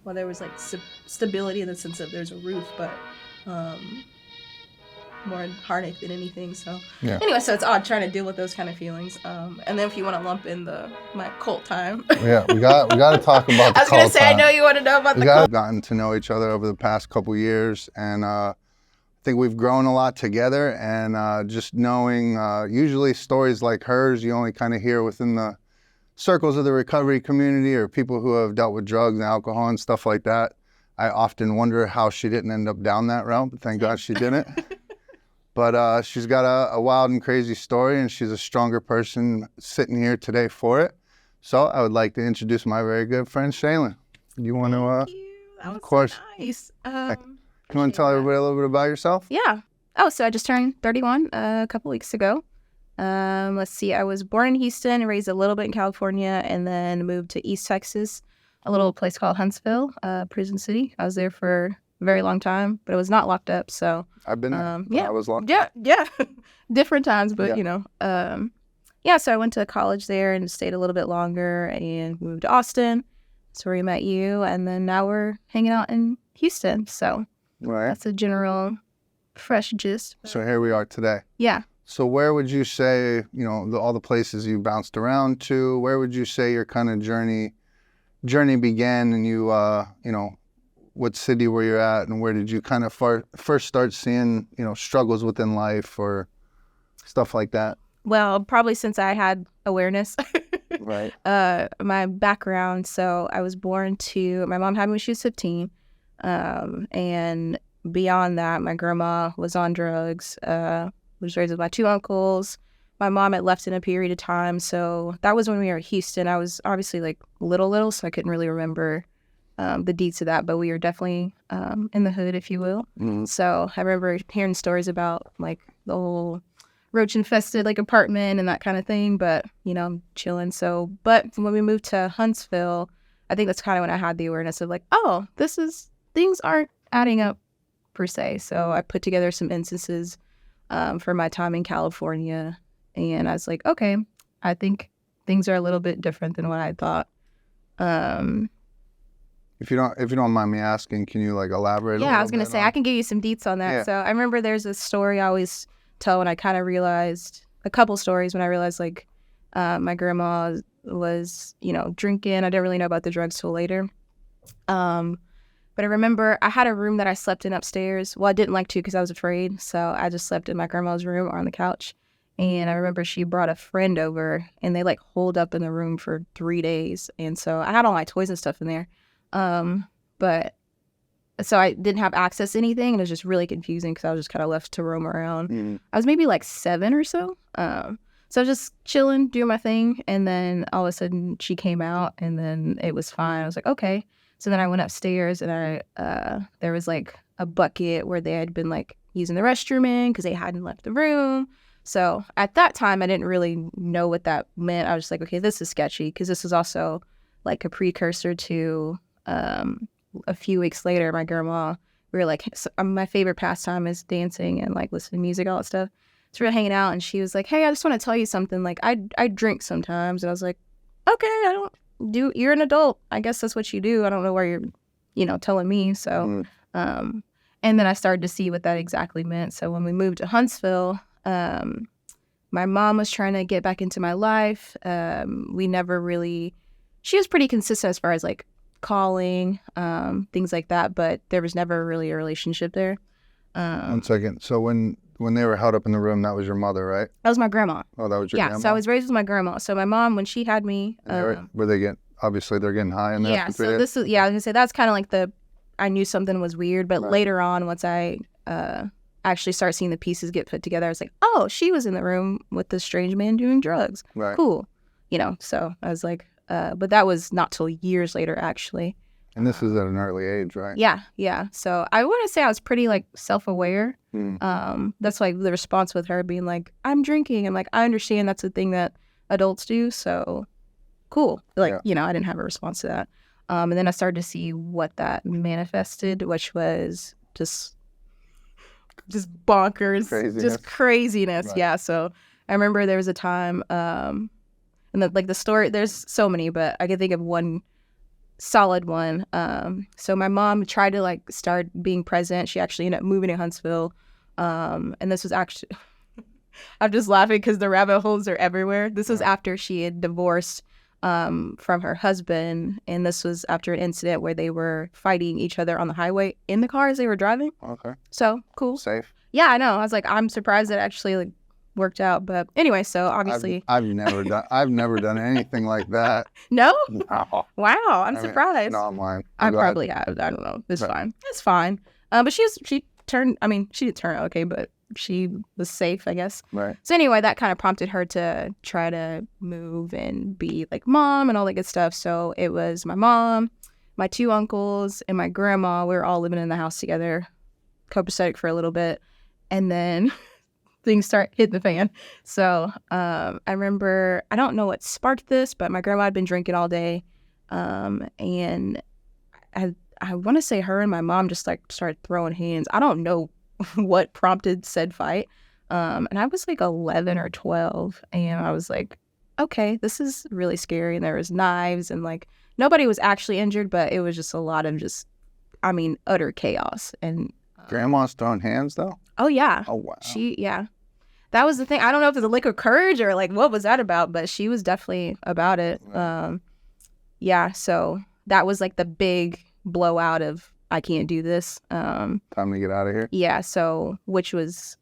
well, there was like stability in the sense that there's a roof, but more heartache than anything. So anyway, so it's odd trying to deal with those kind of feelings. And then if you want to lump in my cult time. Yeah, we got to talk about the cult time. I was going to say, I know you want to know about the cult. We've gotten to know each other over the past couple years, and I think we've grown a lot together, and just knowing usually stories like hers, you only kind of hear within the circles of the recovery community or people who have dealt with drugs and alcohol and stuff like that. I often wonder how she didn't end up down that route, but thank God she didn't. But she's got a wild and crazy story, and she's a stronger person sitting here today for it. So I would like to introduce my very good friend, Shaylin. You want to? Thank you. That was of course. so nice. You want to tell everybody a little bit about yourself? Yeah. Oh, so I just turned 31 a couple weeks ago. Let's see. I was born in Houston, raised a little bit in California, and then moved to East Texas, a little place called Huntsville, Prison City. I was there for a very long time, but it was not locked up. So I've been there. Yeah, I was locked up. Yeah. Different times, but so I went to college there and stayed a little bit longer and moved to Austin. That's where we met you, and then now we're hanging out in Houston. So that's a general fresh gist. So here we are today. Yeah. So where would you say, all the places you bounced around to, where would you say your kind of journey began, and you, what city were you at, and where did you kind of first start seeing, struggles within life or stuff like that? Well, probably since I had awareness. Right. My background, so I was born my mom had me when she was 15. And beyond that, my grandma was on drugs, was raised with my two uncles. My mom had left in a period of time, so that was when we were in Houston. I was obviously like little, so I couldn't really remember the deeds of that, but we were definitely in the hood, if you will. Mm-hmm. So I remember hearing stories about like the whole roach-infested like apartment and that kind of thing, but chilling. So, but when we moved to Huntsville, I think that's kind of when I had the awareness of like, oh, things aren't adding up per se. So I put together some instances for my time in California, and I was like, okay, I think things are a little bit different than what I thought. If you don't mind me asking, can you like elaborate? Yeah, I was gonna say I can give you some deets on that. Yeah. So I remember there's a story I always tell when I kind of realized a couple stories when I realized like my grandma was drinking. I didn't really know about the drugs till later. But I remember I had a room that I slept in upstairs. Well, I didn't like to because I was afraid. So I just slept in my grandma's room or on the couch. And I remember she brought a friend over, and they like holed up in the room for 3 days. And so I had all my toys and stuff in there. But so I didn't have access to anything, and it was just really confusing because I was just kind of left to roam around. Mm-hmm. I was maybe like 7 or so. So I was just chilling, doing my thing. And then all of a sudden she came out, and then it was fine. I was like, okay. So then I went upstairs, and there was like a bucket where they had been like using the restroom in because they hadn't left the room. So at that time, I didn't really know what that meant. I was just like, okay, this is sketchy, because this is also like a precursor to a few weeks later, my grandma, we were like, my favorite pastime is dancing and like listening to music, all that stuff. So we were hanging out, and she was like, hey, I just want to tell you something. Like I drink sometimes. And I was like, okay, you're an adult. I guess that's what you do. I don't know why you're, telling me. So, and then I started to see what that exactly meant. So when we moved to Huntsville, my mom was trying to get back into my life. She was pretty consistent as far as like calling, things like that, but there was never really a relationship there. 1 second. So when they were held up in the room, that was your mother, right? That was my grandma. Oh, that was your grandma? Yeah, so I was raised with my grandma. So my mom, when she had me... were they obviously they're getting high in there? Yeah, so I was going to say, that's kind of like I knew something was weird, but later on, once I actually start seeing the pieces get put together, I was like, oh, she was in the room with this strange man doing drugs. Right. Cool. So I was like, but that was not till years later, actually. And this is at an early age, right? Yeah. So I want to say I was pretty like self-aware. That's like the response with her being like, I'm drinking. I'm like, I understand that's a thing that adults do. So cool. Like, I didn't have a response to that. And then I started to see what that manifested, which was just bonkers, just craziness. Right. Yeah. So I remember there was a time, and the story, there's so many, but I can think of one solid one. So my mom tried to like start being present. She actually ended up moving to Huntsville. And this was actually, I'm just laughing because the rabbit holes are everywhere. This was after she had divorced from her husband, and this was after an incident where they were fighting each other on the highway in the car as they were driving. Okay. So cool. Safe. Yeah, I know. I was like, I'm surprised it actually like worked out. But anyway, so obviously I've never done anything like that. No? No. Wow, I'm surprised. No, I'm lying. I probably have. I don't know. It's fine. It's fine. But she did turn out okay, but she was safe, I guess. Right. So anyway, that kind of prompted her to try to move and be like mom and all that good stuff. So it was my mom, my 2 uncles, and my grandma. We were all living in the house together, copacetic for a little bit. And then things start hitting the fan. So I remember, I don't know what sparked this, but my grandma had been drinking all day. And I want to say her and my mom just like started throwing hands. I don't know what prompted said fight. And I was like 11 or 12. And I was like, okay, this is really scary. And there was knives and like nobody was actually injured, but it was just a lot of utter chaos. And Grandma's throwing hands though? Oh, yeah. Oh, wow. That was the thing. I don't know if it's a lick of courage or like what was that about, but she was definitely about it. Right. So that was like the big blowout of I can't do this. Time to get out of here. Yeah, so which was,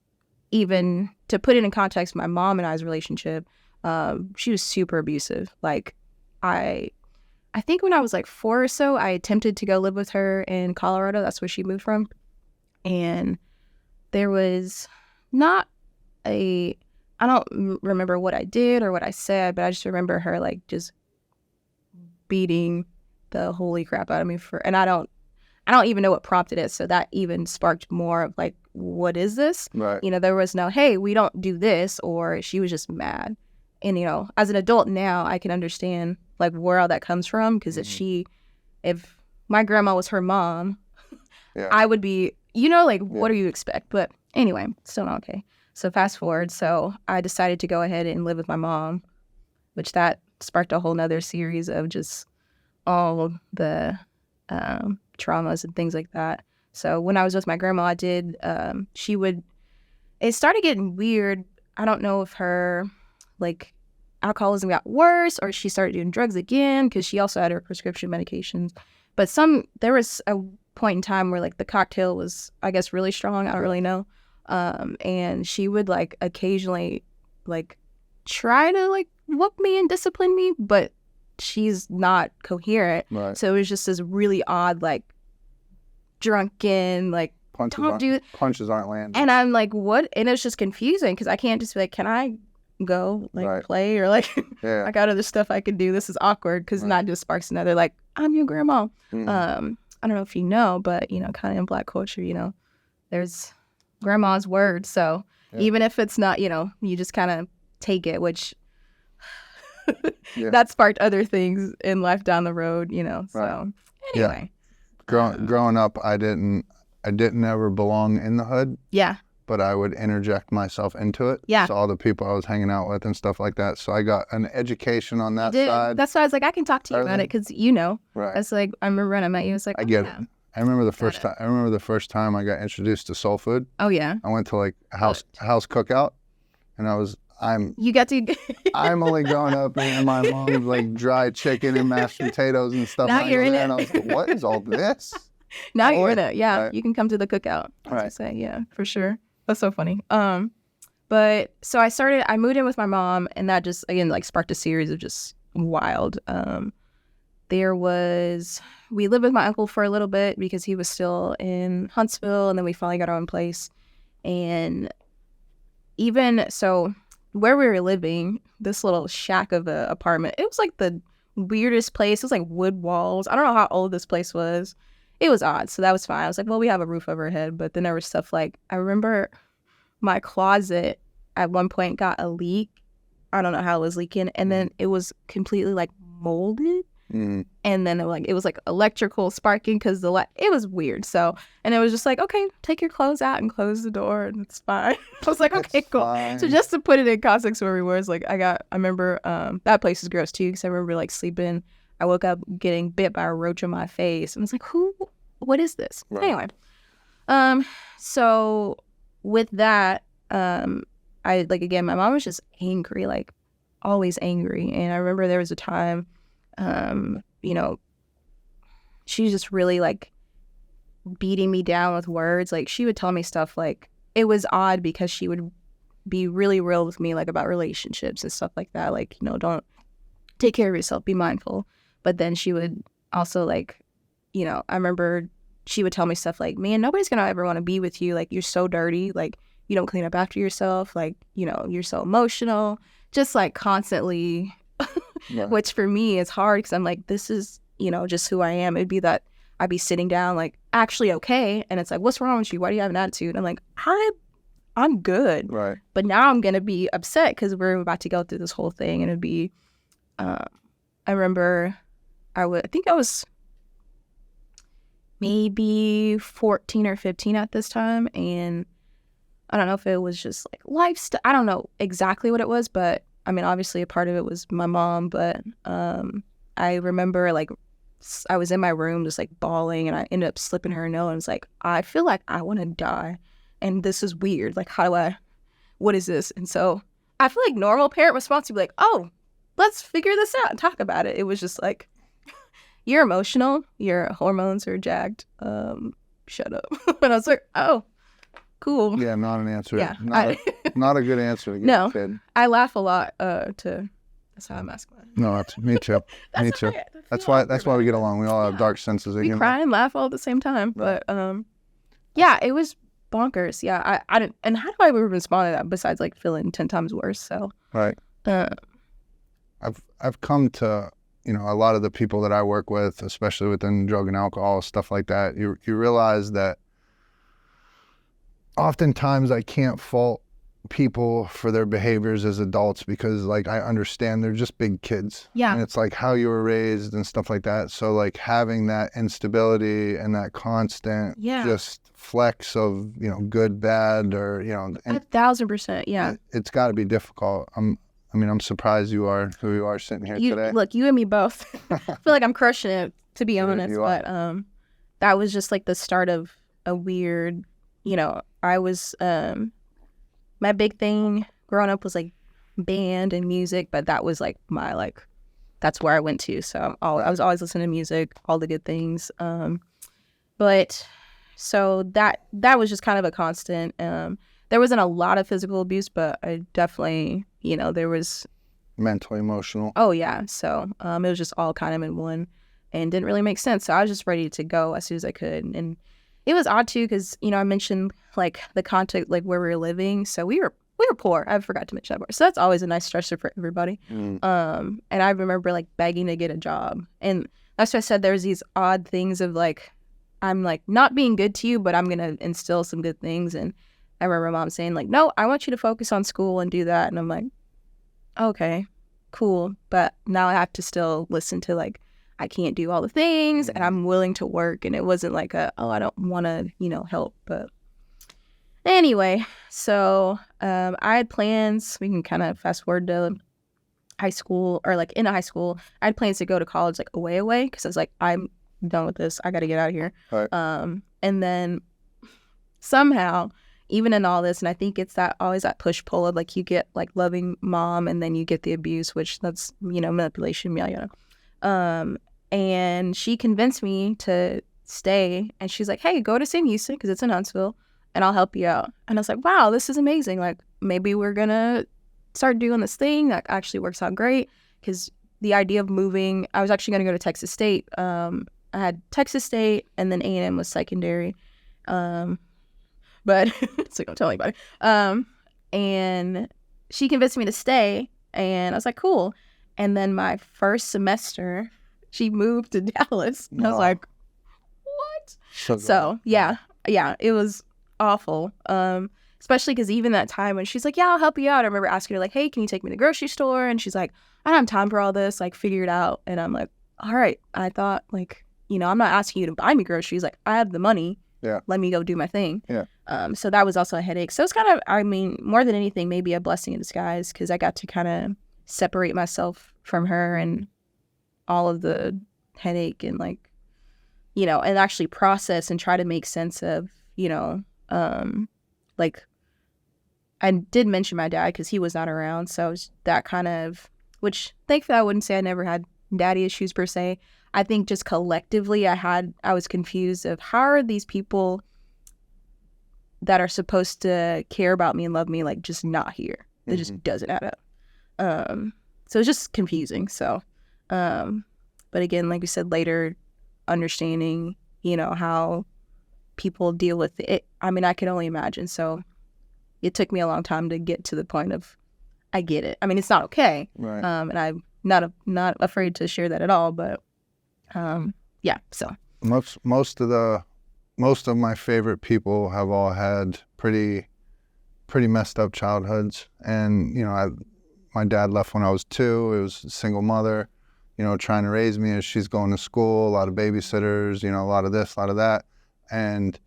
even to put it in context, my mom and I's relationship, she was super abusive. Like I think when I was like 4 or so, I attempted to go live with her in Colorado. That's where she moved from. And there was not I don't remember what I did or what I said, but I just remember her like just beating the holy crap out of me and I don't even know what prompted it. So that even sparked more of like, what is this? Right. There was no, hey, we don't do this, or she was just mad. And, as an adult now, I can understand like where all that comes from. Because if my grandma was her mom, I would be, what do you expect? But anyway, still not okay. So fast forward. So I decided to go ahead and live with my mom, which that sparked a whole nother series of just all the traumas and things like that. So when I was with my grandma, it started getting weird. I don't know if her like alcoholism got worse or she started doing drugs again, because she also had her prescription medications. But there was a point in time where like the cocktail was, I guess, really strong. I don't really know. And she would like occasionally like try to like whoop me and discipline me, but she's not coherent. Right. So it was just this really odd, like drunken, like punches aren't landing. And I'm like, what? And it's just confusing because I can't just be like, can I go like play or like I got other stuff I can do. This is awkward because not just sparks another like, I'm your grandma. I don't know if you know, but kind of in Black culture, there's grandma's word. So even if it's not, you just kind of take it, which that sparked other things in life down the road, So anyway, growing up, I didn't ever belong in the hood. Yeah. But I would interject myself into it. Yeah. So all the people I was hanging out with and stuff like that. So I got an education on that side. That's why I was like, I can talk to you about it because Right. That's like, I remember when I met you, it's like, I get it. I remember the first time I got introduced to soul food. Oh yeah. I went to like a house cookout, and I'm only growing up and my mom's like dried chicken and mashed potatoes and stuff. Now you're in it. And I was like, what is all this? Now you're in it. Yeah. Right. You can come to the cookout. Right. Say, yeah, for sure. That's so funny. But so I moved in with my mom, and that just again like sparked a series of just wild. We lived with my uncle for a little bit because he was still in Huntsville, and then we finally got our own place. And even so, where we were living, this little shack of an apartment, it was like the weirdest place. It was like wood walls. I don't know how old this place was. It was odd, so that was fine. I was like, well, we have a roof over our head, but then there was stuff like, I remember my closet at one point got a leak. I don't know how it was leaking, and then it was completely like molded. And then it was like electrical sparking because it was weird. So, and it was just like, okay, take your clothes out and close the door and it's fine. I was like, okay, cool. Fine. So just to put it in context where we were, it's like I remember that place is gross too because I remember like sleeping I woke up getting bit by a roach in my face. And I was like, what is this? Right. Anyway, so with that, I, like, again, my mom was just angry, like, always angry. And I remember there was a time, you know, she was just really, like, beating me down with words. Like, she would tell me stuff, like, it was odd because she would be really real with me, like, about relationships and stuff like that. Like, you know, don't take care of yourself, be mindful. But then she would also, like, you know, I remember she would tell me stuff like, man, nobody's gonna ever want to be with you. Like, you're so dirty. Like, you don't clean up after yourself. Like, you know, you're so emotional. Just, like, constantly, Yeah. which for me is hard because I'm like, this is, you know, just who I am. It'd be that I'd be sitting down, like, actually okay. And it's like, what's wrong with you? Why do you have an attitude? I'm like, I'm good. Right. But now I'm going to be upset because we're about to go through this whole thing. And it'd be, I remember I think I was maybe 14 or 15 at this time. And I don't know if it was just like lifestyle. I don't know exactly what it was, but I mean, obviously a part of it was my mom. But I remember, like, I was in my room just, like, bawling, and I ended up slipping her a note. And I was like, I feel like I want to die. And this is weird. Like, what is this? And so I feel like normal parent response would be like, oh, let's figure this out and talk about it. It was just like, you're emotional. Your hormones are jacked. Shut up. And I was like, oh, cool. Yeah, not an answer. Yeah. Not a good answer to give No, a kid. I laugh a lot that's how I'm masculine. No, me too. Me too. That's why we get along. We all have dark senses of We humor. cry and laugh all at the same time. Right. But yeah, it was bonkers. Yeah, I didn't. And how do I even respond to that besides, like, feeling 10 times worse? So Right. I've come to, you know, a lot of the people that I work with, especially within drug and alcohol, stuff like that, you realize that oftentimes I can't fault people for their behaviors as adults because, like, I understand they're just big kids. Yeah. And it's like how you were raised and stuff like that. So, like, having that instability and that constant just flex of, you know, good, bad, or, you know, 1,000%. Yeah. It's got to be difficult. I'm surprised you are who you are sitting here today. Look, you and me both. I feel like I'm crushing it, to be honest. But that was just, like, the start of a weird, you know, I was, my big thing growing up was, like, band and music, but that was, like, my, like, that's where I went to. So I was always listening to music, all the good things. But so that was just kind of a constant. There wasn't a lot of physical abuse, but I definitely, you know, there was mental, emotional. Oh yeah. So it was just all kind of in one, and didn't really make sense. So I was just ready to go as soon as I could. And it was odd too, because, you know, I mentioned, like, the context, like, where we were living. So we were poor. I forgot to mention that part. So that's always a nice stressor for everybody. And I remember, like, begging to get a job, and that's why I said there's these odd things of, like, I'm, like, not being good to you, but I'm gonna instill some good things. And I remember mom saying, like, no, I want you to focus on school and do that. And I'm like, okay, cool. But now I have to still listen to, like, I can't do all the things, and I'm willing to work. And it wasn't like I don't want to, you know, help. But anyway, so I had plans. We can kind of fast forward to high school, or, like, in high school, I had plans to go to college, like, away, because I was like, I'm done with this. I got to get out of here. Right. And then somehow, even in all this, and I think it's always that push-pull of, like, you get, like, loving mom, and then you get the abuse, which that's, you know, manipulation, yeah. And she convinced me to stay, and she's like, hey, go to St. Houston, because it's in Huntsville, and I'll help you out. And I was like, wow, this is amazing. Like, maybe we're gonna start doing this thing that actually works out great, because the idea of moving, I was actually gonna go to Texas State. I had Texas State, and then A&M was secondary. But so don't tell anybody. And she convinced me to stay, and I was like, cool. And then my first semester, she moved to Dallas. And I was like, what? So yeah, it was awful. Especially because even that time when she's like, yeah, I'll help you out. I remember asking her, like, hey, can you take me to the grocery store? And she's like, I don't have time for all this. Like, figure it out. And I'm like, all right. I thought, like, you know, I'm not asking you to buy me groceries. Like, I have the money. Yeah. Let me go do my thing. Yeah. So that was also a headache. So it's kind of, I mean, more than anything, maybe a blessing in disguise, because I got to kind of separate myself from her and all of the headache and like, you know, and actually process and try to make sense of, you know, like I did mention my dad because he was not around. So that kind of, which thankfully I wouldn't say I never had daddy issues per se. I think just collectively I was confused of how are these people that are supposed to care about me and love me like just not here. It just doesn't add up. So it's just confusing. So, but again, like we said later, understanding, you know, how people deal with it. I mean, I can only imagine. So it took me a long time to get to the point of, I get it. I mean, it's not okay. Right. And I'm not afraid to share that at all, but yeah, so. Most of my favorite people have all had pretty messed up childhoods. And, you know, my dad left when I was 2. It was a single mother, you know, trying to raise me as she's going to school, a lot of babysitters, you know, a lot of this, a lot of that. And,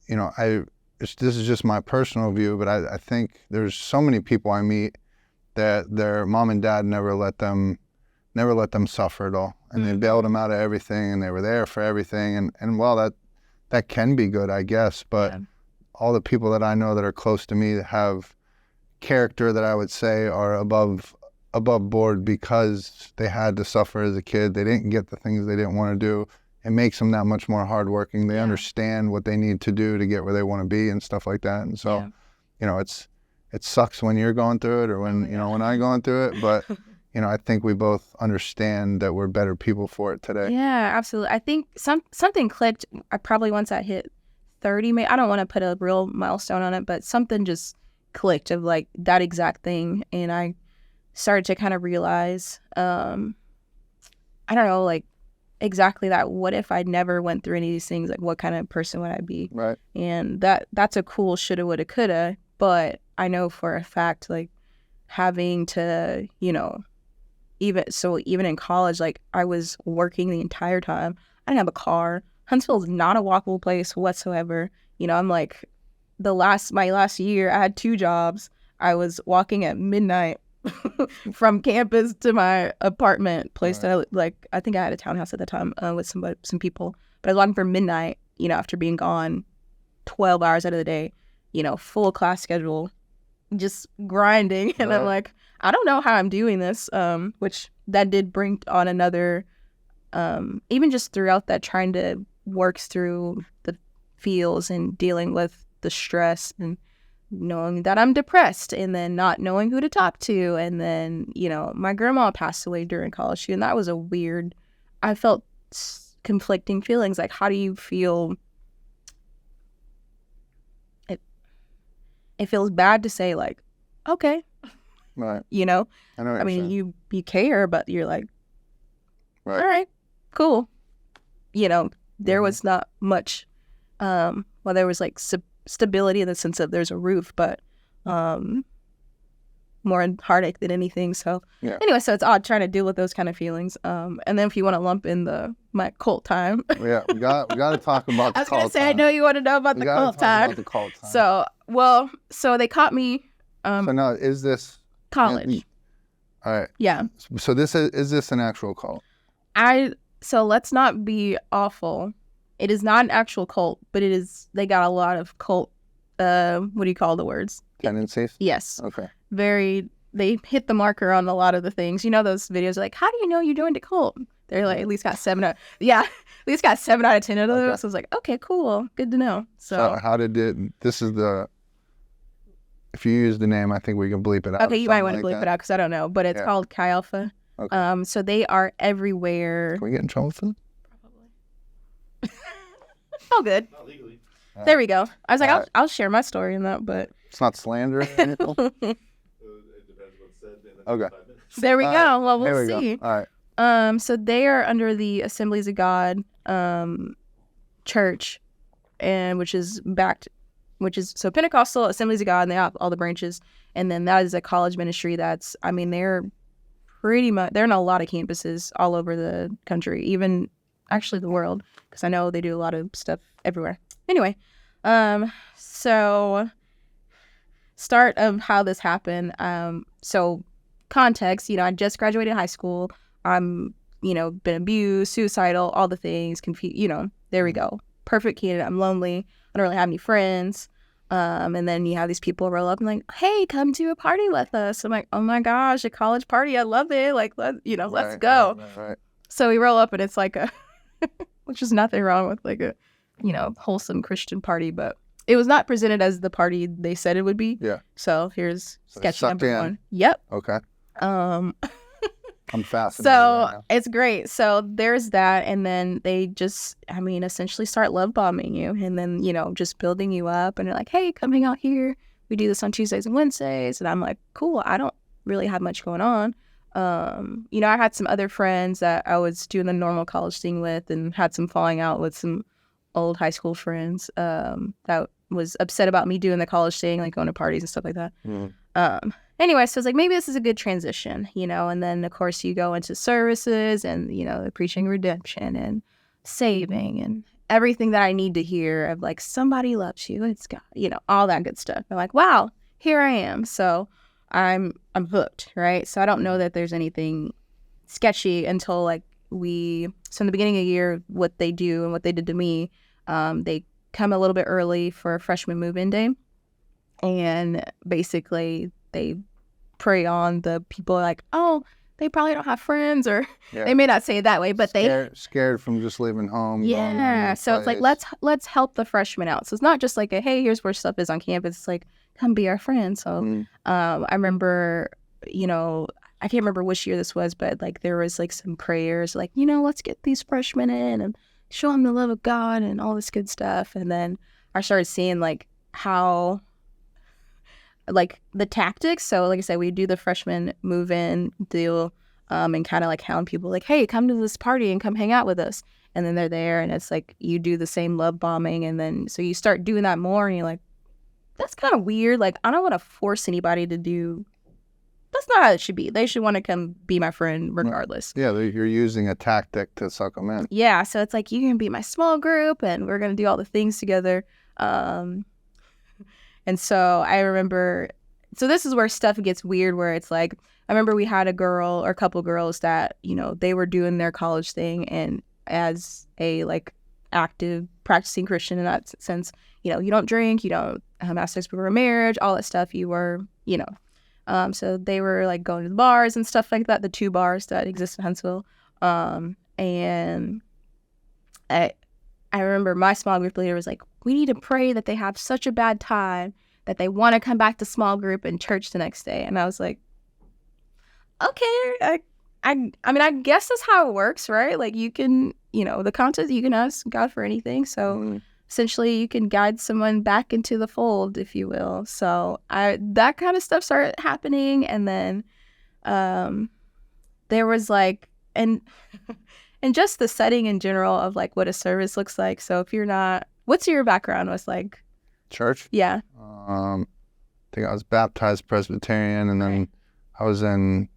you know, this is just my personal view, but I think there's so many people I meet that their mom and dad never let them suffer at all. And they bailed them out of everything, and they were there for everything. And well, that can be good, I guess. But all the people that I know that are close to me that have character that I would say are above board because they had to suffer as a kid. They didn't get the things they didn't want to do. It makes them that much more hardworking. They understand what they need to do to get where they want to be and stuff like that. And so, you know, it sucks when you're going through it or when, you know, when I'm going through it. But, you know, I think we both understand that we're better people for it today. Yeah, absolutely. I think something clicked. Once I hit 30, I don't want to put a real milestone on it, but something just clicked of like that exact thing. And I started to kind of realize, I don't know, like exactly that. What if I never went through any of these things? Like what kind of person would I be? Right. And that's a cool shoulda, woulda, coulda. But I know for a fact, like having to, you know, even in college, like I was working the entire time. I didn't have a car. Huntsville is not a walkable place whatsoever. You know, I'm like my last year, I had 2 jobs. I was walking at midnight from campus to my apartment place. Right. I think I had a townhouse at the time with some people. But I was walking from midnight, you know, after being gone 12 hours out of the day, you know, full class schedule, just grinding. And I'm like, I don't know how I'm doing this, which that did bring on another, even just throughout that, trying to work through the feels and dealing with the stress and knowing that I'm depressed and then not knowing who to talk to. And then, you know, my grandma passed away during college too, and that was I felt conflicting feelings. Like, how do you feel? It feels bad to say like, okay. Right. You know? I mean, you care, but you're like, right. All right, cool. You know, there was not much, well, there was like stability in the sense of there's a roof, but more heartache than anything. So anyway, so it's odd trying to deal with those kind of feelings. And then if you want to lump in my cult time. Yeah, we got to talk about the cult time. I was going to say, I know you want to know about the cult time. About the cult time. So they caught me. So now, is this college? All right. Yeah. So is this an actual cult? So let's not be awful. It is not an actual cult, but it is. They got a lot of cult. What do you call the words? Tendencies? Yes. Okay. They hit the marker on a lot of the things. You know, those videos are like, how do you know you joined a cult? They're like, at least got 7 out. Yeah, at least got 7 out of 10 of those. Okay. So I was like, okay, cool, good to know. So how did it? This is the. If you use the name, I think we can bleep it out. Okay, you might want to bleep it out because I don't know, but it's called Chi Alpha. Okay. So they are everywhere. Can we get in trouble for that? Probably. Oh, good. Not legally. There we go. I was like, I'll share my story in that, but it's not slander or anything. It depends what's said. Okay. There we go. Well, we'll see. Go. All right. So they are under the Assemblies of God church, and which is so Pentecostal, Assemblies of God, and they have all the branches. And then that is a college ministry that's, I mean, they're in a lot of campuses all over the country, even actually the world, because I know they do a lot of stuff everywhere. Anyway, so start of how this happened. So context, you know, I just graduated high school. I'm been abused, suicidal, all the things, there we go. Perfect candidate. I'm lonely. I don't really have any friends. And then you have these people roll up and like, hey, come to a party with us. I'm like, oh my gosh, a college party. I love it. Like, let's go. Right. So we roll up and it's like which is nothing wrong with like a, wholesome Christian party, but it was not presented as the party they said it would be. Yeah. So here's sketch number in. 1. Yep. Okay. I'm fascinated. So right now. it's great. So there's that. And then they just, essentially start love bombing you and then, just building you up. And they're like, hey, come hang out here. We do this on Tuesdays and Wednesdays. And I'm like, cool. I don't really have much going on. I had some other friends that I was doing the normal college thing with and had some falling out with some old high school friends that was upset about me doing the college thing, like going to parties and stuff like that. Anyway, so it's like, maybe this is a good transition, and then of course you go into services and, the preaching redemption and saving and everything that I need to hear of like, somebody loves you. It's God, all that good stuff. I'm like, wow, here I am. So I'm hooked, right? So I don't know that there's anything sketchy until like so in the beginning of the year, what they do and what they did to me, they come a little bit early for freshman move-in day. And basically they prey on the people like, oh, they probably don't have friends, or they may not say it that way, but scared from just leaving home. Yeah. So it's like, let's help the freshmen out. So it's not just like hey, here's where stuff is on campus. It's like, come be our friend. So I remember, I can't remember which year this was, but like there was like some prayers like, let's get these freshmen in and show them the love of God and all this good stuff. And then I started seeing like how like the tactics. So like I said, we do the freshman move in deal and kind of like hound people like, hey, come to this party and come hang out with us. And then they're there and it's like you do the same love bombing. And then so you start doing that more and you're like, that's kind of weird. Like, I don't want to force anybody to do. That's not how it should be. They should want to come be my friend regardless. Yeah, you're using a tactic to suck them in. Yeah, so it's like, you can be my small group and we're going to do all the things together. And so I remember, so this is where stuff gets weird, where it's like, I remember we had a girl or a couple girls that, they were doing their college thing. And as a like active practicing Christian in that sense, you don't drink, you don't have sex before marriage, all that stuff. You were, so they were like going to the bars and stuff like that, the 2 bars that exist in Huntsville. And I remember my small group leader was like, we need to pray that they have such a bad time that they want to come back to small group and church the next day. And I was like, okay, I guess that's how it works, right? Like you can, the concept, you can ask God for anything. So essentially you can guide someone back into the fold, if you will. So that kind of stuff started happening. And then there was like, and just the setting in general of like what a service looks like. So if you're not, what's your background was like? Church? Yeah. I think I was baptized Presbyterian, and then I was in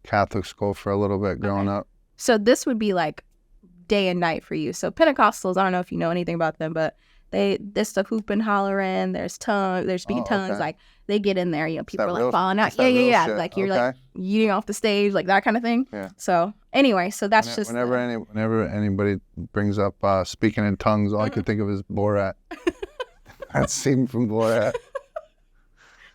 Catholic school for a little bit growing up. So this would be like day and night for you. So Pentecostals, I don't know if you know anything about them, but there's the hooping, hollering, there's speaking tongues, okay. like they get in there, people are like real, falling out. Yeah. Like you're like yeeting off the stage, like that kind of thing. Yeah. So anyway, so that's just whenever anybody brings up speaking in tongues, all I could think of is Borat. That scene from Borat.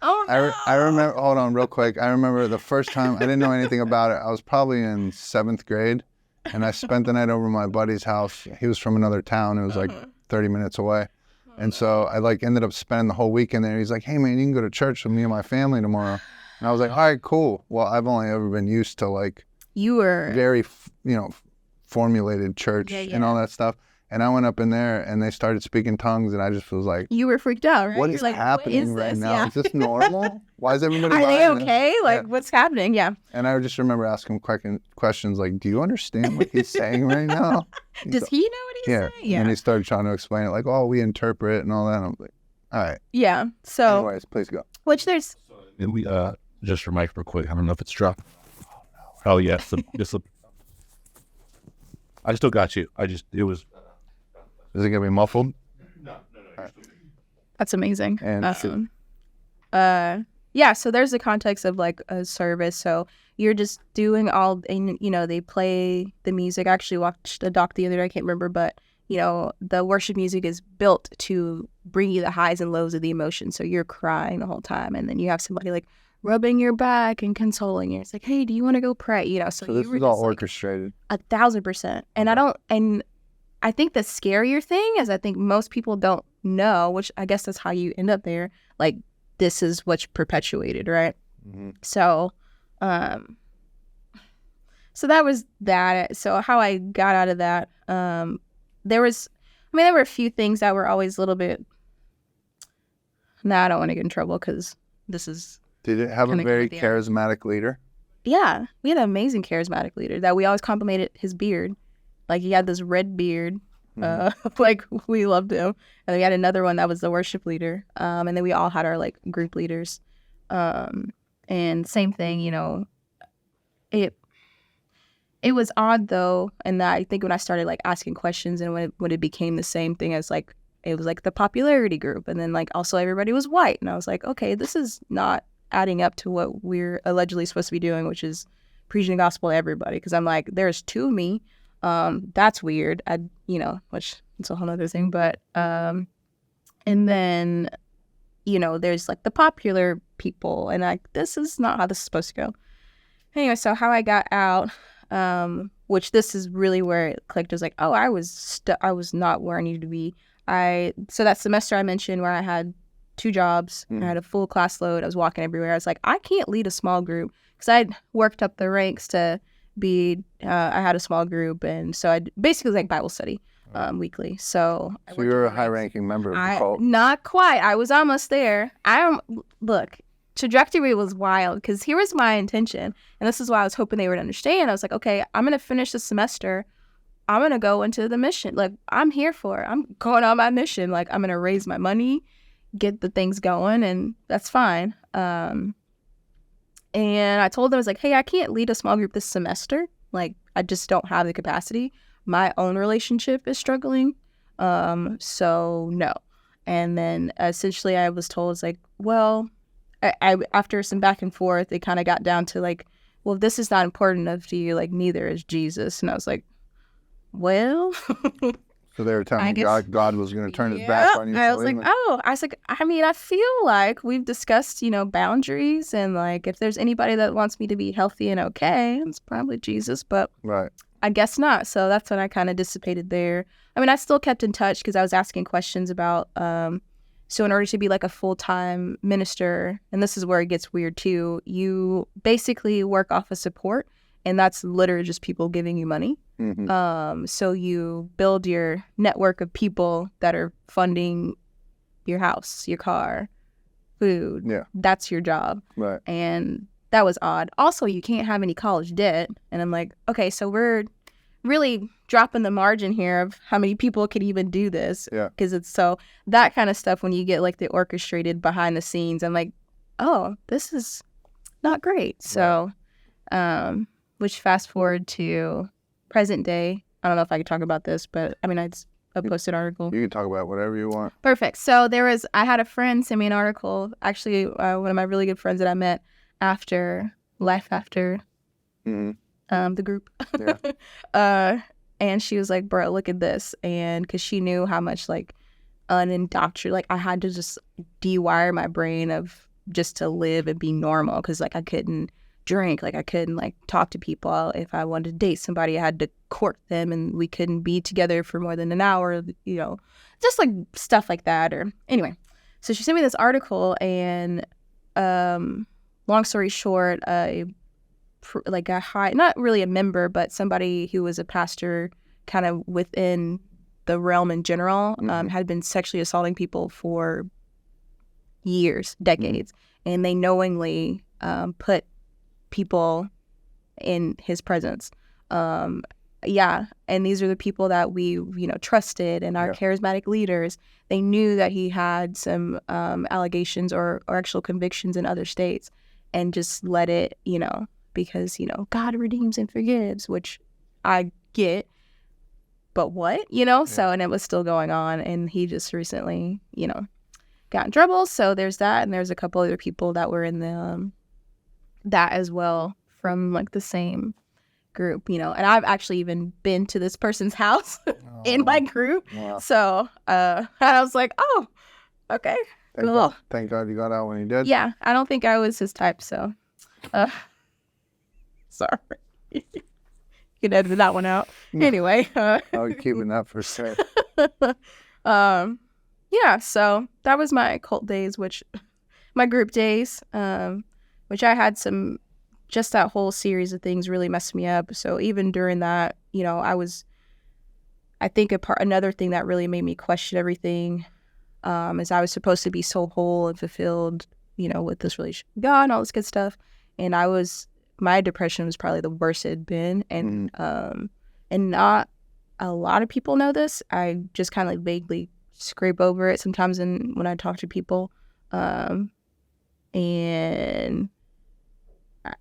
Oh no. I remember, hold on real quick. I remember the first time, I didn't know anything about it. I was probably in 7th grade, and I spent the night over at my buddy's house. He was from another town. It was like 30 minutes away. And so I like ended up spending the whole weekend there. He's like, hey man, you can go to church with me and my family tomorrow. And I was like, all right, cool. Well, I've only ever been used to like very, formulated church and all that stuff. And I went up in there and they started speaking tongues, and I just was like, you were freaked out, right? What is happening right now? Yeah. Is this normal? Why is everybody Are they okay? This? Like, what's happening? Yeah. And I just remember asking questions like, do you understand what he's saying right now? Does he know what he's saying? Yeah. And he started trying to explain it like, oh, we interpret and all that. And I'm like, all right. Yeah. So. Anyways, please go. Which there's. And we, just for Mike real quick, I don't know if it's dropped. Oh, yeah. I still got you. It was. Is it going to be muffled? No. Right. That's amazing. And yeah, so there's the context of like a service. So you're just doing all, and you know, they play the music. I actually watched a doc the other day, I can't remember, but you know, the worship music is built to bring you the highs and lows of the emotion. So you're crying the whole time, and then you have somebody like rubbing your back and consoling you. It's like, hey, do you want to go pray? You know, so this is all orchestrated. 1,000%. And I think the scarier thing is I think most people don't know, which I guess that's how you end up there. Like, this is what's perpetuated, right? Mm-hmm. So that was that. So how I got out of that, there were a few things that were always a little bit, I don't want to get in trouble because this is. Did it have a very charismatic leader? Yeah, we had an amazing charismatic leader that we always complimented his beard. Like, he had this red beard. Like, we loved him. And we had another one that was the worship leader. And then we all had our, like, group leaders. And same thing, you know, it was odd, though. And I think when I started, like, asking questions and when it became the same thing as, like, it was, like, the popularity group. And then, like, also everybody was white. And I was like, okay, this is not adding up to what we're allegedly supposed to be doing, which is preaching the gospel to everybody. Because I'm like, there's two of me. That's weird. Which it's a whole other thing. But and then, you know, there's like the popular people, and like, this is not how this is supposed to go. Anyway, so how I got out, which this is really where it clicked. It was like, oh, I was not where I needed to be. So that semester I mentioned where I had 2 jobs, I had a full class load, I was walking everywhere. I was like, I can't lead a small group because I'd worked up the ranks to be, I had a small group, and so I basically was like Bible study weekly. So you were a high-ranking member of the cult. Not quite. I was almost there. Look, trajectory was wild because here was my intention, and this is why I was hoping they would understand. I was like, okay, I'm gonna finish the semester. I'm gonna go into the mission. Like, I'm here for it. I'm going on my mission. Like, I'm gonna raise my money, get the things going, and that's fine. And I told them, I was like, hey, I can't lead a small group this semester. Like, I just don't have the capacity. My own relationship is struggling. So no. And then essentially I was told, it's like, well, I after some back and forth, it kind of got down to like, well, if this is not important enough to you, like, neither is Jesus. And I was like, well. So they were telling me God was going to turn his back on you. I was like, I mean, I feel like we've discussed, you know, boundaries, and like, if there's anybody that wants me to be healthy and okay, it's probably Jesus, but right. I guess not. So that's when I kind of dissipated there. I mean, I still kept in touch because I was asking questions about, so in order to be like a full-time minister, and this is where it gets weird too, you basically work off of support, and that's literally just people giving you money. Mm-hmm. So you build your network of people that are funding your house, your car, food. Yeah. That's your job. Right. And that was odd. Also, you can't have any college debt. And I'm like, okay, so we're really dropping the margin here of how many people could even do this. Yeah. Because it's so, that kind of stuff, when you get like the orchestrated behind the scenes, I'm like, oh, this is not great. So, which fast forward to present day. I don't know if I could talk about this, but I mean, I posted an article. You can talk about whatever you want. Perfect. So I had a friend send me an article, actually one of my really good friends that I met after the group. Yeah. And she was like, bro, look at this. And because she knew how much like unindoctrinated, like I had to just dewire my brain of just to live and be normal, because like I couldn't drink, like I couldn't like talk to people. If I wanted to date somebody, I had to court them, and we couldn't be together for more than an hour, you know, just like stuff like that. Or anyway, so she sent me this article, and long story short, like a high, not really a member, but somebody who was a pastor kind of within the realm in general, had been sexually assaulting people for years, decades, and they knowingly put people in his presence. And these are the people that we, you know, trusted, and our charismatic leaders. They knew that he had some allegations or actual convictions in other states, and just let it, you know, because, you know, God redeems and forgives, which I get, but what, you know? So, and it was still going on, and he just recently, you know, got in trouble. So there's that, and there's a couple other people that were in the that as well from like the same group, you know. And I've actually even been to this person's house in my group. Wow. So I was like, oh, okay, cool. Thank God you got out when you did. Yeah, I don't think I was his type, so sorry. You can edit that one out. Anyway. I'm keeping that for sure. Yeah, so that was my cult days, my group days, which I had just that whole series of things really messed me up. So even during that, you know, I think another thing that really made me question everything is I was supposed to be so whole and fulfilled, you know, with this relationship with God and all this good stuff. And my depression was probably the worst it had been. And not a lot of people know this. I just kind of like vaguely scrape over it sometimes when I talk to people. And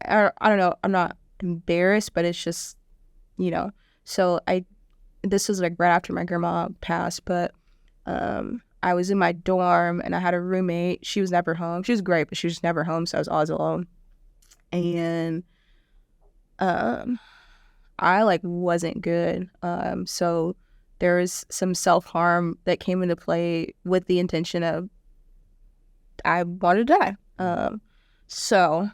I don't know, I'm not embarrassed, but it's just, you know, so this was like right after my grandma passed, but I was in my dorm and I had a roommate. She was never home. She was great, but she was never home, so I was always alone. And I like wasn't good. So there was some self-harm that came into play with the intention of I wanted to die. So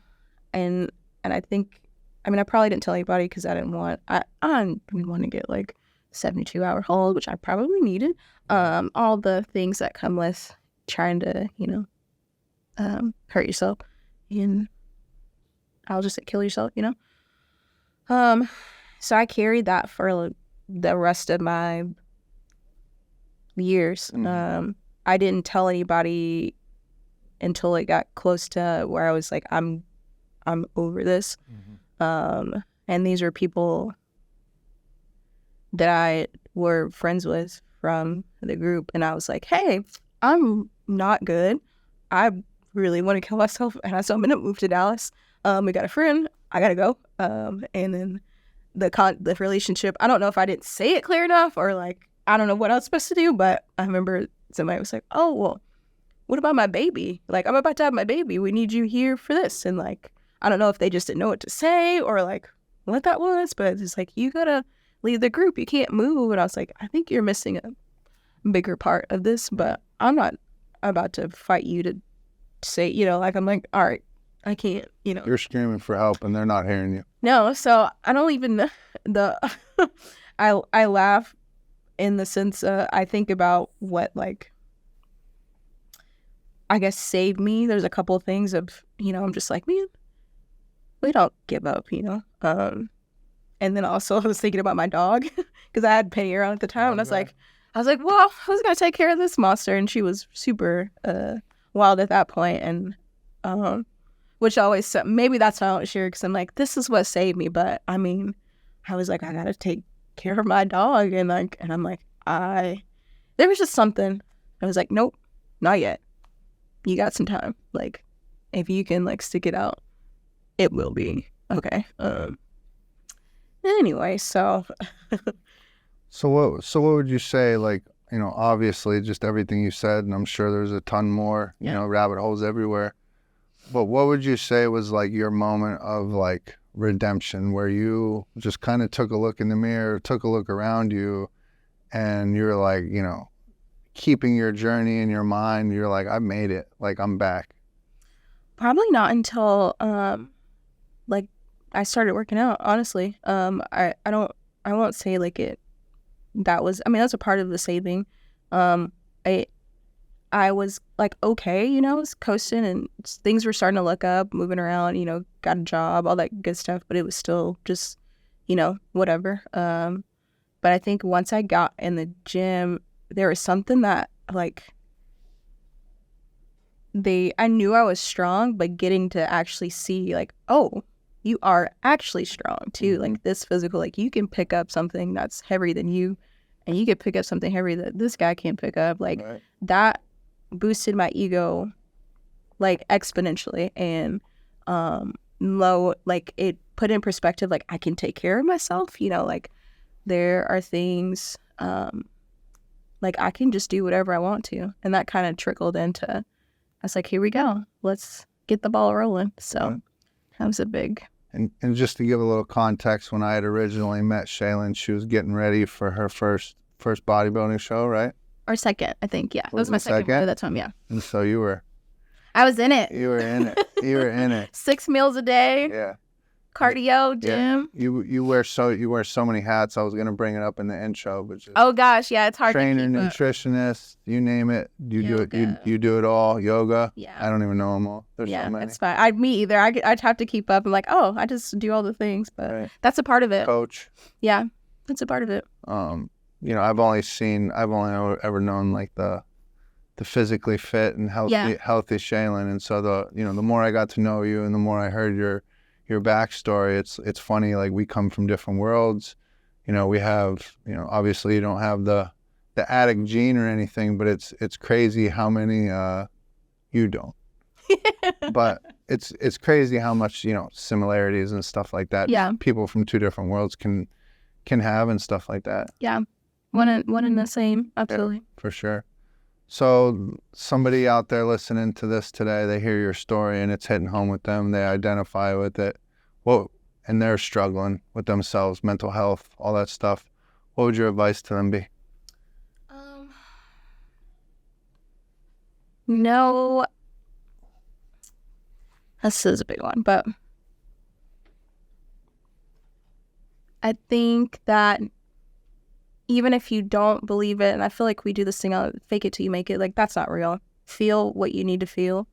and I think, I mean, I probably didn't tell anybody because I didn't want to get like 72-hour hold, which I probably needed. All the things that come with trying to, you know, hurt yourself, and I'll just say kill yourself, you know. So I carried that for the rest of my years. I didn't tell anybody until it got close to where I was like, I'm over this. And these are people that I were friends with from the group, and I was like, hey, I'm not good. I really want to kill myself, and so I'm gonna move to Dallas. We got a friend. I gotta go. And then the relationship, I don't know if I didn't say it clear enough, or like I don't know what I was supposed to do, but I remember somebody was like, oh, well, what about my baby? Like, I'm about to have my baby. We need you here for this. And like, I don't know if they just didn't know what to say or like what that was, but it's like, you gotta leave the group. You can't move. And I was like, I think you're missing a bigger part of this, but I'm not about to fight you to say, you know, like, I'm like, all right, I can't, you know. You're screaming for help and they're not hearing you. No, so I don't even, I laugh in the sense I think about what, like, I guess saved me. There's a couple of things of, you know, I'm just like, man, we don't give up, you know. And then also I was thinking about my dog because I had Penny around at the time, and I was like, well, who's gonna take care of this monster? And she was super wild at that point, and which always, maybe that's why I don't share, because I'm like, this is what saved me. But I mean, I was like, I gotta take care of my dog, and I'm like, there was just something. I was like, nope, not yet. You got some time. Like, if you can like stick it out, it will be okay. Anyway, so what would you say, like, you know, obviously just everything you said, and I'm sure there's a ton more, you know, rabbit holes everywhere. But what would you say was like your moment of like redemption, where you just kind of took a look in the mirror, took a look around you, and you're like, you know, keeping your journey in your mind, you're like, I made it, like, I'm back? Probably not until like I started working out, honestly. I won't say like that's a part of the saving. I was like, okay, you know, I was coasting and things were starting to look up, moving around, you know, got a job, all that good stuff, but it was still just, you know, whatever. But I think once I got in the gym, there was something that like I knew I was strong, but getting to actually see like, oh, you are actually strong too. Mm-hmm. Like this physical, like you can pick up something that's heavier than you, and you can pick up something heavier that this guy can't pick up. Like that boosted my ego like exponentially, and like it put in perspective, like I can take care of myself, you know, like there are things like I can just do whatever I want to. And that kind of trickled into, I was like, here we go, let's get the ball rolling. So that was a big And just to give a little context, when I had originally met Shaylin, she was getting ready for her first bodybuilding show, right? Or second, I think. Yeah, that was Was my it second one second? at that time. Yeah, And so you were I was in it. You were in it. 6 meals a day, Yeah. cardio, Yeah. gym. You wear so many hats. I was gonna bring it up in the intro, but just Oh gosh, yeah, it's hard trainer, to keep up. nutritionist, you name it. You do it. Yoga. You do it all. Yoga. Yeah. I don't even know them all. There's Yeah, so many. it's fine. Me either. I'd have to keep up. I'm like, oh, I just do all the things, but Right. that's a part of it. Coach. Yeah, that's a part of it. You know, I've only ever known like the physically fit and healthy Shaylin, and so the more I got to know you and the more I heard your backstory, it's funny, like we come from different worlds. You know, we have, obviously you don't have the addict gene or anything, but it's crazy how many you don't. But it's crazy how much, similarities and stuff like that. Yeah. People from two different worlds can have and stuff like that. Yeah, one and the same. Absolutely. Yeah, for sure. So somebody out there listening to this today, they hear your story and it's hitting home with them. They identify with it. And they're struggling with themselves, mental health, all that stuff. What would your advice to them be? No, this is a big one, but I think that even if you don't believe it, and I feel like we do this thing, fake it till you make it, like that's not real. Feel what you need to feel,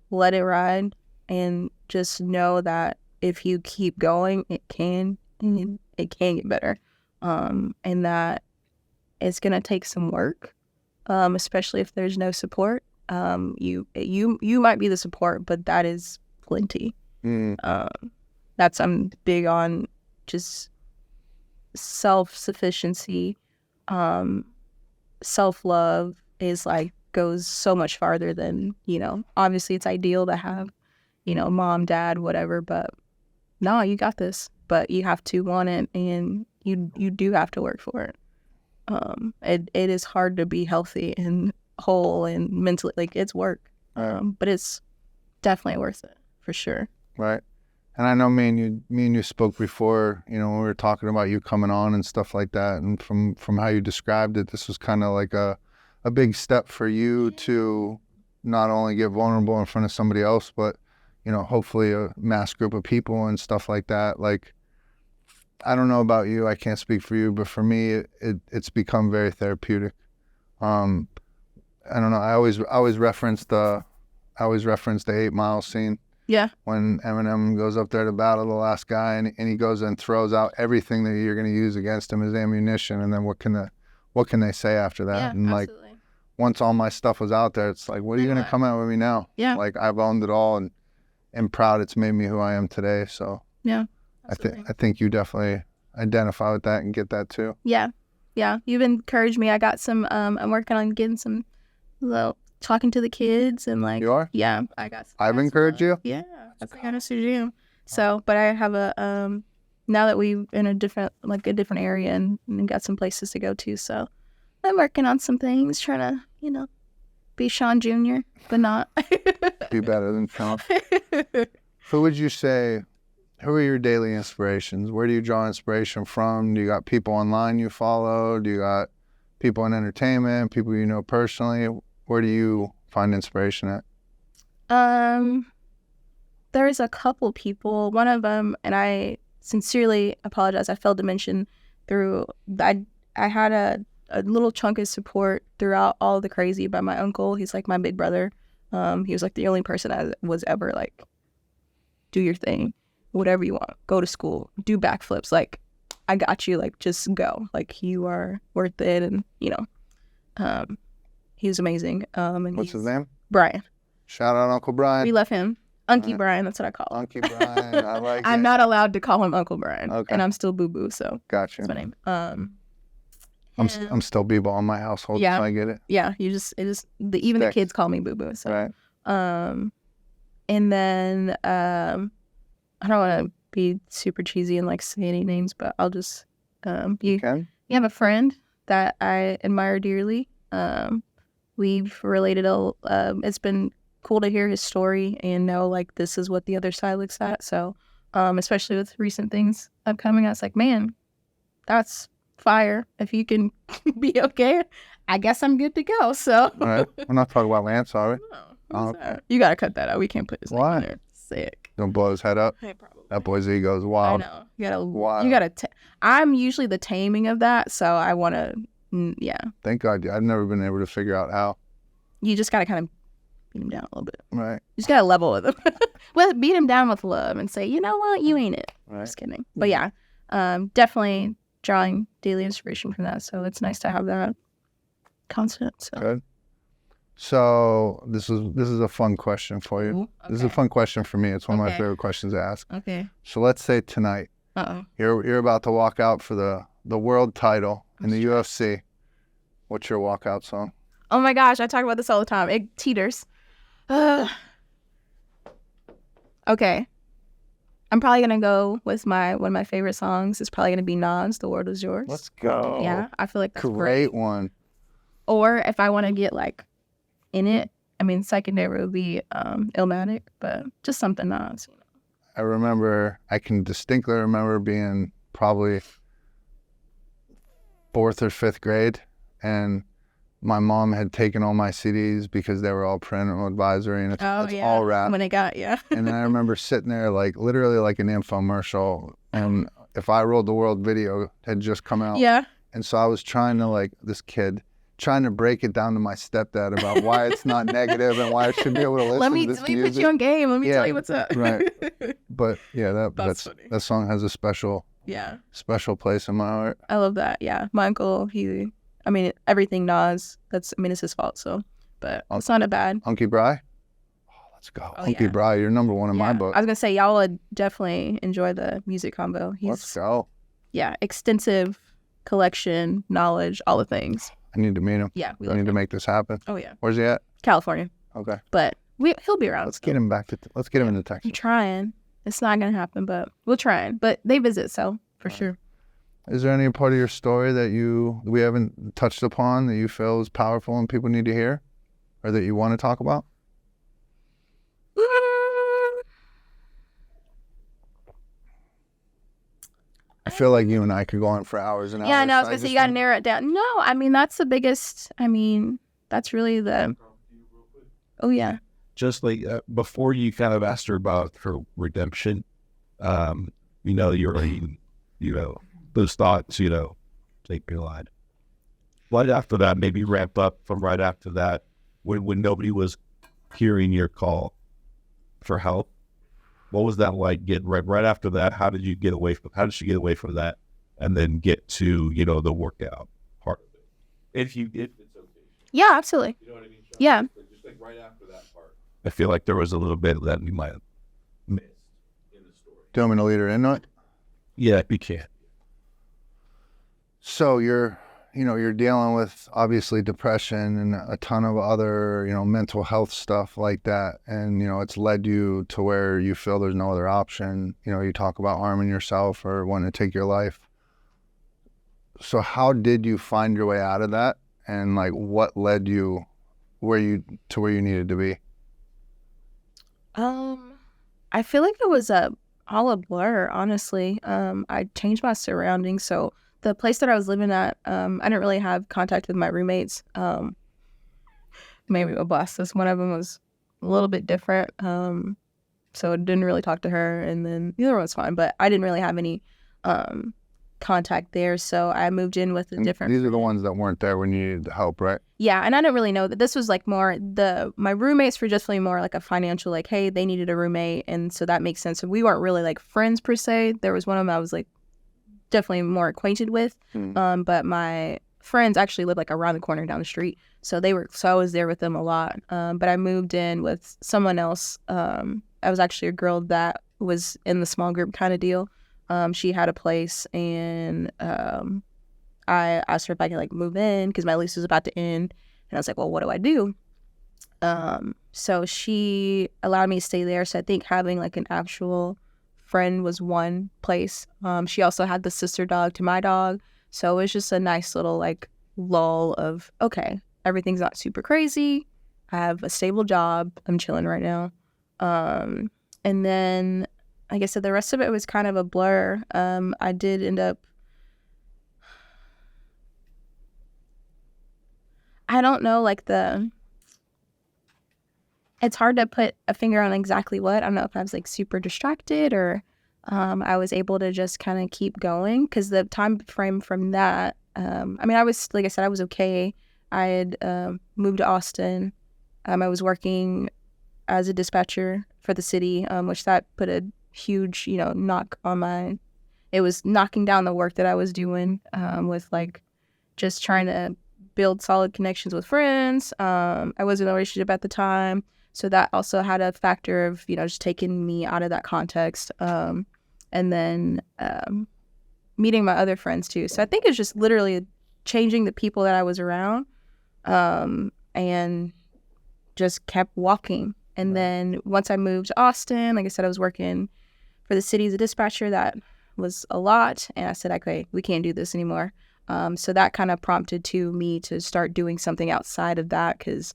let it ride, and just know that if you keep going, it can get better. And that it's gonna take some work, especially if there's no support. You might be the support, but that is plenty. I'm big on just self-sufficiency. Self-love is like goes so much farther than, obviously it's ideal to have, mom, dad, whatever, but no, you got this. But you have to want it, and you do have to work for it. It is hard to be healthy and whole and mentally, like it's work. But it's definitely worth it for sure. Right. And I know me and you spoke before, when we were talking about you coming on and stuff like that. And from how you described it, this was kind of like a big step for you to not only get vulnerable in front of somebody else, but, hopefully a mass group of people and stuff like that. Like, I don't know about you, I can't speak for you, but for me, it's become very therapeutic. I don't know. I always reference the 8 Mile scene. Yeah. When Eminem goes up there to battle the last guy, and he goes and throws out everything that you're going to use against him as ammunition, and then what can they say after that? Yeah, and absolutely. Like once all my stuff was out there, it's like, what are you going to come out with me now? Yeah. Like I've owned it all, and am proud it's made me who I am today. So yeah, absolutely. I think you definitely identify with that and get that too. Yeah. You've encouraged me. I got some. I'm working on getting some talking to the kids and like. You are? Yeah, I've encouraged you? Yeah, that's what I got to do. So, but I have a now that we're in a different area and got some places to go to. So, I'm working on some things, trying to be Shawn Jr., but not be better than Shawn. Who would you say? Who are your daily inspirations? Where do you draw inspiration from? Do you got people online you follow? Do you got people in entertainment, people you know personally? Where do you find inspiration at? There's a couple people. One of them, and I sincerely apologize, I failed to mention I had a little chunk of support throughout all the crazy by my uncle. He's like my big brother. He was like the only person I was ever like, do your thing, whatever you want, go to school, do backflips, like I got you, like just go, like you are worth it. And he was amazing. And what's his name? Brian. Shout out Uncle Brian. We love him. Unky Brian, that's what I call him. Unky Brian, I like it. I'm not allowed to call him Uncle Brian. Okay. And I'm still Boo Boo, so gotcha. That's my name. I'm still B-ball in my household, yeah. So I get it. Yeah, even the kids call me Boo Boo. So. Right. And then I don't want to be super cheesy and like say any names, but I'll just you have a friend that I admire dearly. We've related it's been cool to hear his story and know like this is what the other side looks at. So especially with recent things upcoming. I was like, man, that's fire. If you can be okay, I guess I'm good to go. So All right. We're not talking about Lance, are we? no, okay. You gotta cut that out. We can't put his name in there. Sick. Don't blow his head up. Hey, probably. That boy's ego is wild. I know. You gotta. I'm usually the taming of that, so I want to. Yeah. Thank God. I've never been able to figure out how. You just gotta kind of beat him down a little bit. Right. You just gotta level with him. Well, beat him down with love and say, you know what, you ain't it. Right. Just kidding. But yeah, definitely drawing daily inspiration from that. So it's nice to have that constant. So. Good. So this is a fun question for you. Ooh, okay. This is a fun question for me. It's one of my favorite questions to ask. Okay. So let's say tonight, you're about to walk out for the world title in the UFC. What's your walkout song? Oh my gosh, I talk about this all the time. It teeters. Okay. I'm probably gonna go with one of my favorite songs. It's probably gonna be Nas, "The World Is Yours." Let's go. Yeah, I feel like that's great one. Or if I want to get like in it, I mean, secondary would be Illmatic, but just something Nas. I can distinctly remember being probably 4th or 5th grade, and my mom had taken all my CDs because they were all parental advisory, and it's all rap. When it got, And then I remember sitting there like literally like an infomercial, and If I Rolled the World video had just come out. Yeah. And so I was trying to trying to break it down to my stepdad about why it's not negative and why I should be able to listen let me to this put music. you on game. Let me tell you what's up. Right. But yeah, that's funny. That song has a special place in my heart. I love that. Yeah. My uncle, everything Nas, it's his fault. So, but it's not a bad. Hunky Bry? Oh, let's go. Hunky Bry, you're number one in my book. I was going to say, y'all would definitely enjoy the music combo. Let's go. Yeah. Extensive collection, knowledge, all the things. I need to meet him. Yeah. We need to make this happen. Oh, yeah. Where's he at? California. Okay. But he'll be around. Let's get him into Texas. I'm trying. It's not going to happen, but we'll try. But they visit, so for sure. Is there any part of your story that we haven't touched upon that you feel is powerful and people need to hear, or that you want to talk about? I feel like you and I could go on for hours and hours. Yeah, no, I was going to say, you got to narrow it down. No, that's the biggest, that's really the... Oh, yeah. Just like before you kind of asked her about her redemption, those thoughts, take me alive. Right after that, maybe ramp up from right after that, when nobody was hearing your call for help. What was that like? Get right after that. How did she get away from that, and then get to the workout part of it? If it's okay. Yeah, absolutely. You know what I mean? Shawn? Yeah. Just like right after that part. I feel like there was a little bit that we might have missed in the story. Do you want me to lead her into it? Yeah, we can. So you're dealing with obviously depression and a ton of other, mental health stuff like that. And, it's led you to where you feel there's no other option. You talk about harming yourself or wanting to take your life. So how did you find your way out of that? And what led you where you needed to be? I feel like it was all a blur, honestly. I changed my surroundings. So the place that I was living at, I didn't really have contact with my roommates. Maybe a bus. One of them was a little bit different. So I didn't really talk to her, and then the other one was fine, but I didn't really have any contact there. So I moved in with a different. These are the ones that weren't there when you needed the help, right? Yeah, and I didn't really know that this was more my roommates were definitely more like a financial, hey, they needed a roommate, and so that makes sense. So we weren't really friends per se. There was one of them I was definitely more acquainted with, but my friends actually lived around the corner down the street, so I was there with them a lot. But I moved in with someone else. I was actually a girl that was in the small group kind of deal. She had a place, and I asked her if I could move in because my lease was about to end, and I was like, well, what do I do? So she allowed me to stay there. So I think having an actual friend was one place. She also had the sister dog to my dog, so it was just a nice little lull of, okay, everything's not super crazy. I have a stable job. I'm chilling right now. And then like I said, the rest of it was kind of a blur. I did end up, I don't know, like it's hard to put a finger on exactly what. I don't know if I was like super distracted or I was able to just kind of keep going, because the time frame from that, I mean, I was, like I said, I was okay. I had moved to Austin. I was working as a dispatcher for the city, which that put a huge, knock on it was knocking down the work that I was doing with like just trying to build solid connections with friends. I was in a relationship at the time, so that also had a factor of, just taking me out of that context. And then meeting my other friends too. So I think it's just literally changing the people that I was around, and just kept walking. And then once I moved to Austin, like I said, I was working for the city as a dispatcher. That was a lot. And I said, okay, we can't do this anymore. So that kind of prompted me to start doing something outside of that, because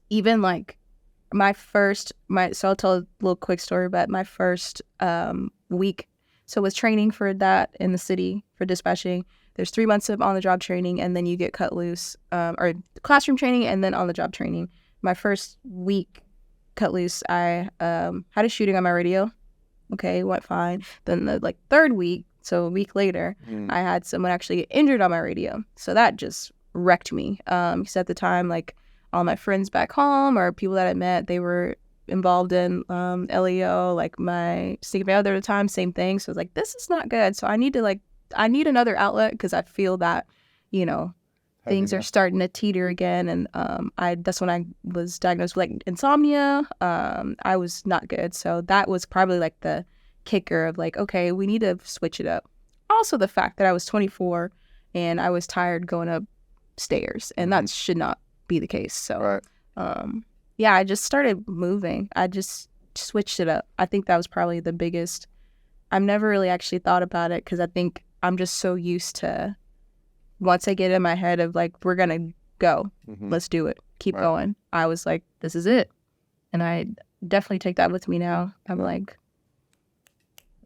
even like so I'll tell a little quick story, but my first week, so was training for that in the city for dispatching. There's 3 months of on-the-job training, and then you get cut loose, or classroom training and then on-the-job training. My first week cut loose, I had a shooting on my radio. Okay, went fine. Then the third week, so a week later, I had someone actually get injured on my radio. So that just wrecked me. Because at the time, like all my friends back home or people that I met, they were involved in LEO. Like my significant other at the time, same thing. So I was like, this is not good. So I need another outlet, because I feel that, things are starting to teeter again. And that's when I was diagnosed with like insomnia. I was not good. So that was probably like the kicker of like, okay, we need to switch it up. Also the fact that I was 24 and I was tired going up stairs, and that should not be the case. So yeah, I just started moving. I just switched it up. I think that was probably the biggest. I've never really actually thought about it, because I think I'm just so used to, once I get in my head of like, we're going to go, let's do it, keep going. I was like, this is it. And I definitely take that with me now. I'm like.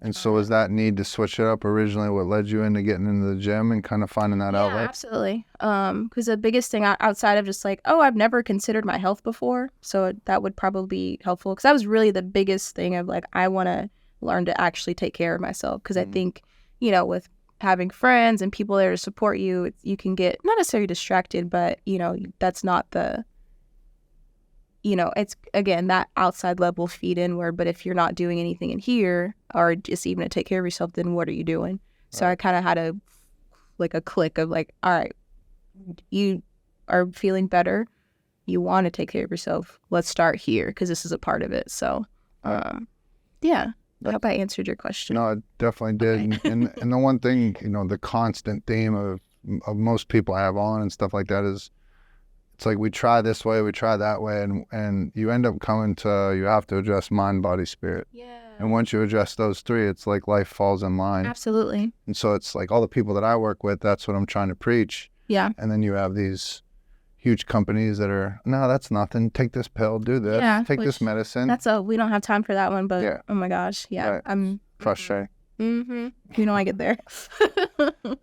And so was that need to switch it up originally what led you into getting into the gym and kind of finding that outlet? Yeah, absolutely. Because the biggest thing outside of just like, I've never considered my health before. So that would probably be helpful, because that was really the biggest thing of like, I want to learn to actually take care of myself. Because I think, with having friends and people there to support you, you can get not necessarily distracted, but, that's not the, it's, again, that outside level feed inward. But if you're not doing anything in here, or just even to take care of yourself, then what are you doing? So I kind of had a click of like, all right, you are feeling better. You want to take care of yourself. Let's start here, because this is a part of it. So, yeah. I hope I answered your question. No, it definitely did. Okay. And the one thing, the constant theme of most people I have on and stuff like that is, it's like we try this way, we try that way, and you end up coming to, you have to address mind, body, spirit. Yeah. And once you address those three, it's like life falls in line. Absolutely. And so it's like all the people that I work with, that's what I'm trying to preach. Yeah. And then you have these huge companies that are, no, that's nothing. Take this pill, do this, take this medicine. We don't have time for that one, but oh my gosh. Yeah. Right. I'm frustrating. I get there.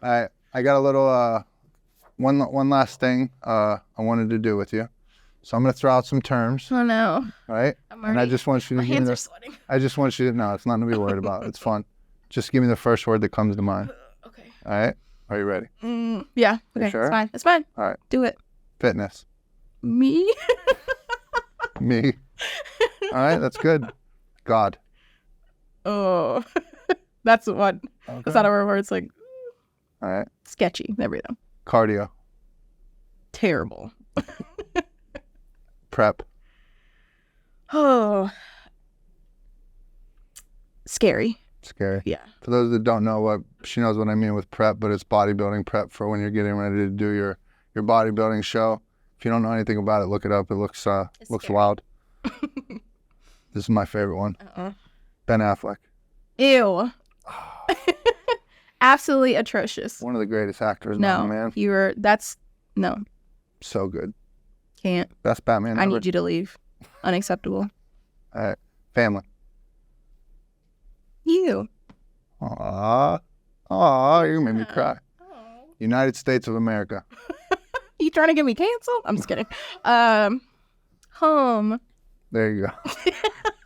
I got a little, one last thing I wanted to do with you. So I'm going to throw out some terms. Oh no. All right. And I just want you to my hands are sweating. I just want you to know it's nothing to be worried about. It's fun. Just give me the first word that comes to mind. Okay. All right. Are you ready? Yeah. Okay. Sure? It's fine. It's fine. All right. Do it. Fitness. Me? Me. All right. That's good. God. Oh. That's one. Okay. That's not a word where it's like. All right. Sketchy. There we go. Cardio. Terrible. Prep. Oh. Scary. Yeah. For those that don't know, what she knows what I mean with prep, but it's bodybuilding prep for when you're getting ready to do your bodybuilding show. If you don't know anything about it, look it up. It looks wild. This is my favorite one. Ben Affleck. Ew. Absolutely atrocious. One of the greatest actors. No, man. No. So good. Can't. Best Batman I ever. need you to leave. Unacceptable. All right. Family. You. You made me cry. Oh. United States of America. You trying to get me canceled? I'm just kidding. Home. There you go.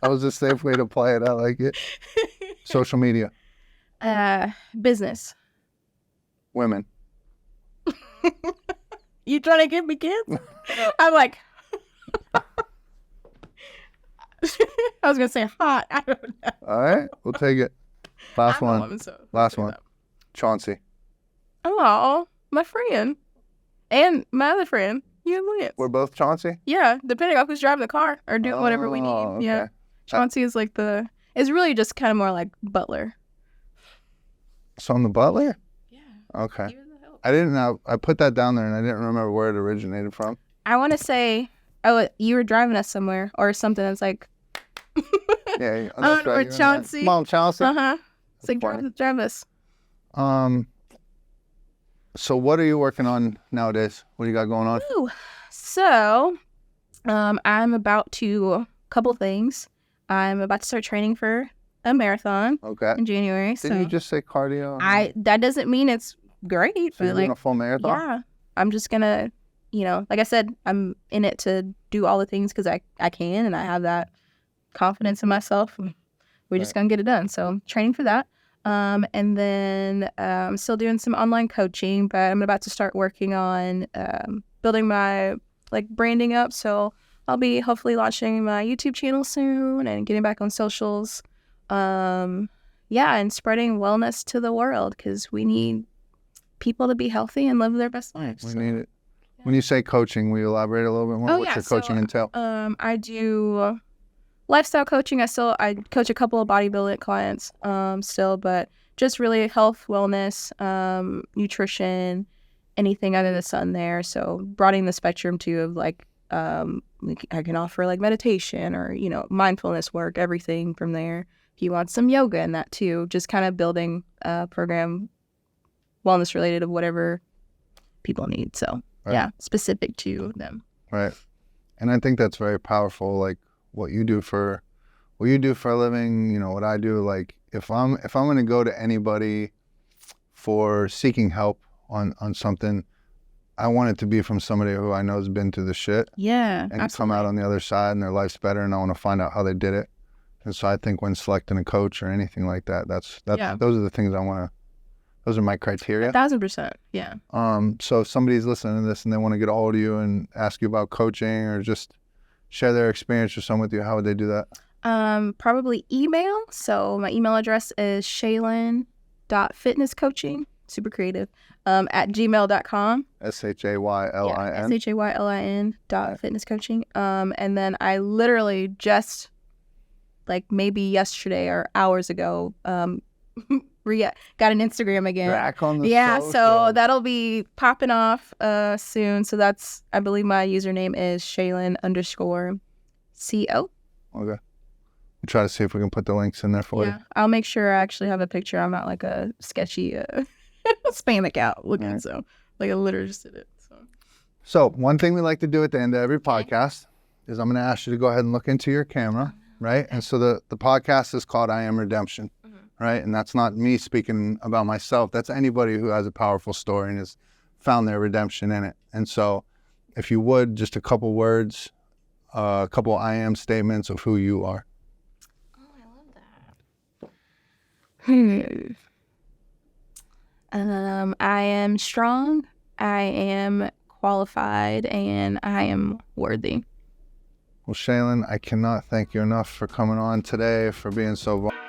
That was a safe way to play it. I like it. Social media. Business. Women. You trying to get me canceled? I'm like, I was gonna say hot. I don't know. All right, we'll take it. Last I'm a one. woman, so Last one. Chauncey. Oh, my friend. And my other friend. You and Lance. We're both Chauncey? Yeah, depending on who's driving the car or doing whatever we need. Okay. Yeah. Chauncey is like it's really just kind of more like butler. So I'm the butler? Yeah. Okay. You're the help. I didn't know. I put that down there and I didn't remember where it originated from. I want to say, you were driving us somewhere or something that's like. Yeah. Or Chauncey. Mom, Chauncey. Uh-huh. It's like funny. drive us. So what are you working on nowadays? What do you got going on? Ooh. So, I'm about to, couple things. I'm about to start training for a marathon Okay. in January. Didn't you just say cardio? That doesn't mean it's great, So but you're like, doing a full marathon? yeah, I'm just gonna, like I said, I'm in it to do all the things because I can and I have that confidence in myself. We're just gonna get it done. So I'm training for that. And then I'm still doing some online coaching, but I'm about to start working on building my branding up. So I'll be hopefully launching my YouTube channel soon and getting back on socials. And spreading wellness to the world because we need people to be healthy and live their best lives. We need it. When you say coaching, will you elaborate a little bit more? What's your coaching entail? I do lifestyle coaching. I coach a couple of bodybuilding clients still, but just really health, wellness, nutrition, anything under the sun there. So broadening the spectrum too of I can offer meditation or, mindfulness work, everything from there. If you want some yoga in that too, just kind of building a program wellness related of whatever people need. So specific to them. Right. And I think that's very powerful. What you do for a living, what I do, if I'm going to go to anybody for seeking help on something, I want it to be from somebody who I know has been through the shit. Yeah. And absolutely. come out on the other side and their life's better, and I want to find out how they did it. And so I think when selecting a coach or anything like that, those are the things those are my criteria. 1,000%. Yeah. So if somebody's listening to this and they want to get a hold of you and ask you about coaching or just share their experience or something with you, how would they do that? Probably email. So my email address is shaylin.fitnesscoaching, super creative, at gmail.com. SHAYLIN. SHAYLIN.fitnesscoaching. And then I literally just maybe yesterday or hours ago, got an Instagram again. Back on the social. So that'll be popping off soon. So that's, I believe my username is Shaylin_CO. Okay. We'll try to see if we can put the links in there for you. I'll make sure I actually have a picture. I'm not a sketchy spam account looking. Right. So I literally just did it. So one thing we like to do at the end of every podcast is I'm going to ask you to go ahead and look into your camera, right? And so the podcast is called I Am Redemption. Right. And that's not me speaking about myself. That's anybody who has a powerful story and has found their redemption in it. And so if you would, just a couple words, a couple I am statements of who you are. Oh, I love that. I am strong. I am qualified and I am worthy. Well, Shaylin, I cannot thank you enough for coming on today, for being so vulnerable.